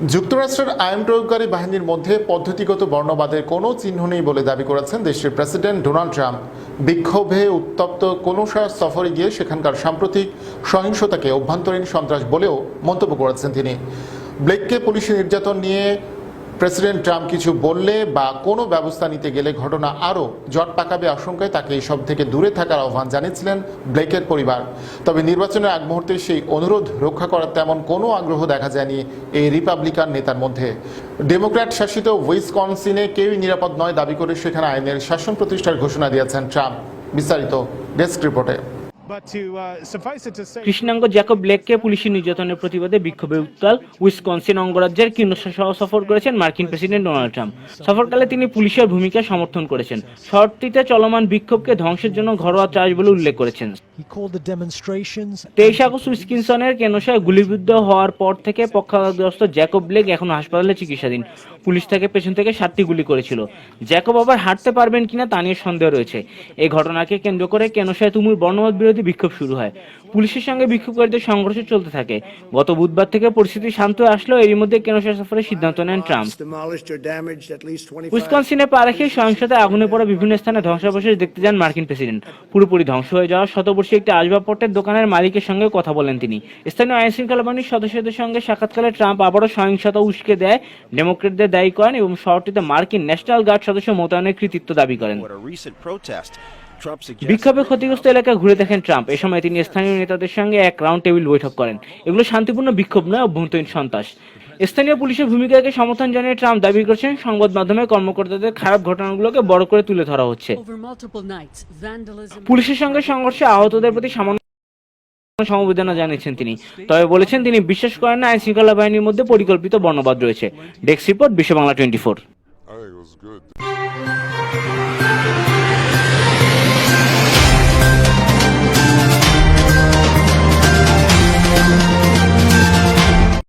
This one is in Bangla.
যুক্তরাষ্ট্রের আইন প্রয়োগকারী বাহিনীর মধ্যে পদ্ধতিগত বর্ণবাদের কোনো চিহ্ন নেই বলে দাবি করেছেন দেশটির প্রেসিডেন্ট ডোনাল্ড ট্রাম্প। বিক্ষোভে উত্তপ্ত কোনোশা সফরে গিয়ে সেখানকার সাম্প্রতিক সহিংসতাকে অভ্যন্তরীণ সন্ত্রাস বলেও মন্তব্য করেছেন তিনি। ব্লেককে পুলিশি নির্যাতন নিয়ে প্রেসিডেন্ট ট্রাম্প কিছু বললে বা কোনো ব্যবস্থা নিতে গেলে ঘটনা আরও জট পাকাবে আশঙ্কায় তাকে এইসব থেকে দূরে থাকার আহ্বান জানিয়েছিলেন ব্লেকের পরিবার। তবে নির্বাচনের আগ মুহূর্তে সেই অনুরোধ রক্ষা করার তেমন কোনো আগ্রহ দেখা যায়নি এই রিপাবলিকান নেতার মধ্যে। ডেমোক্র্যাট শাসিত উইসকনসিনে কেউই নিরাপদ নয় দাবি করে সেখানে আইনের শাসন প্রতিষ্ঠার ঘোষণা দিয়েছেন ট্রাম্প। বিস্তারিত ডেস্ক রিপোর্টে। কৃষ্ণাঙ্গ জ্যাকব ব্লেককে পুলিশি নির্যাতনের প্রতিবাদে বিক্ষোভে উত্তাল উইসকনসিন অঙ্গরাজ্যের কিনোসা শহর সফর করেছেন মার্কিন প্রেসিডেন্ট ডোনাল্ড ট্রাম্প। সফরকালে তিনি পুলিশের ভূমিকা সমর্থন করেছেন। শহরটিতে চলমান বিক্ষোভকে ধ্বংসের জন্য ঘরোয়া ত্রাস বলে উল্লেখ করেছেন। 23 আগস্ট উইসকনসিনের কেনোসায় গুলিবিদ্ধ হওয়ার পর থেকে পক্ষাঘাতগ্রস্ত জ্যাকব ব্লেক এখন হাসপাতালে চিকিৎসাধীন। পুলিশ তাকে পেছন থেকে 7টি গুলি করেছিল। জ্যাকব আবার হাঁটতে পারবেন কিনা তা নিয়ে সন্দেহ রয়েছে। এই ঘটনাকে কেন্দ্র করে কেনোসায় তুমুল বর্ণবাদ বিরোধী বিক্ষোভ শুরু হয়। পুলিশের সঙ্গে বিক্ষোভকারীদের সংঘর্ষ চলতে থাকে। গত বুধবার থেকে পরিস্থিতি শান্ত আসলেও এরই মধ্যে কেনোসা সফরের সিদ্ধান্ত নেন ট্রাম্প। উইসকনসিনে পা রেখে সহিংসতায় আগুনে পড়া বিভিন্ন স্থানে ধ্বংসাবশেষ দেখতে যান মার্কিন প্রেসিডেন্ট। পুরোপুরি ধ্বংস হয়ে যাওয়া শতবর্ষী একটি আসবাবপত্রের দোকানের মালিকের সঙ্গে কথা বলেন তিনি। স্থানীয় আইন শৃঙ্খলা বাহিনীর সদস্যদের সঙ্গে সাক্ষাৎকালে ট্রাম্প আবারও সহিংসতা উস্কে দেয় ডেমোক্রেটদের দায়ী করেন এবং শহরটিতে মার্কিন ন্যাশনাল গার্ড সদস্য মোতায়েনের কৃতিত্ব দাবি করেন। বিক্ষোভে ক্ষতিগ্রস্ত এলাকা ঘুরে দেখেন ট্রাম্প। এ সময় তিনি স্থানীয় নেতাদের সঙ্গে এক রাউন্ড টেবিল বৈঠক করেন। এগুলো শান্তিপূর্ণ বিক্ষোভ নয়, অভ্যন্তরীণ সন্ত্রাস। স্থানীয় পুলিশের ভূমিকাকে সমর্থন জানিয়ে ট্রাম্প দাবি করেছেন সংবাদ মাধ্যমে কর্মকর্তাদের খারাপ ঘটনাগুলোকে বড় করে তুলে ধরা হচ্ছে। পুলিশের সঙ্গে সংঘর্ষে আহতদের প্রতি সামান্য সমবেদনা জানিয়েছেন তিনি। তবে বলেছেন তিনি বিশ্বাস করেন না আইন শৃঙ্খলা বাহিনীর মধ্যে পরিকল্পিত বর্ণবাদ রয়েছে। ডেস্ক রিপোর্ট, বিশ্ব বাংলা 24।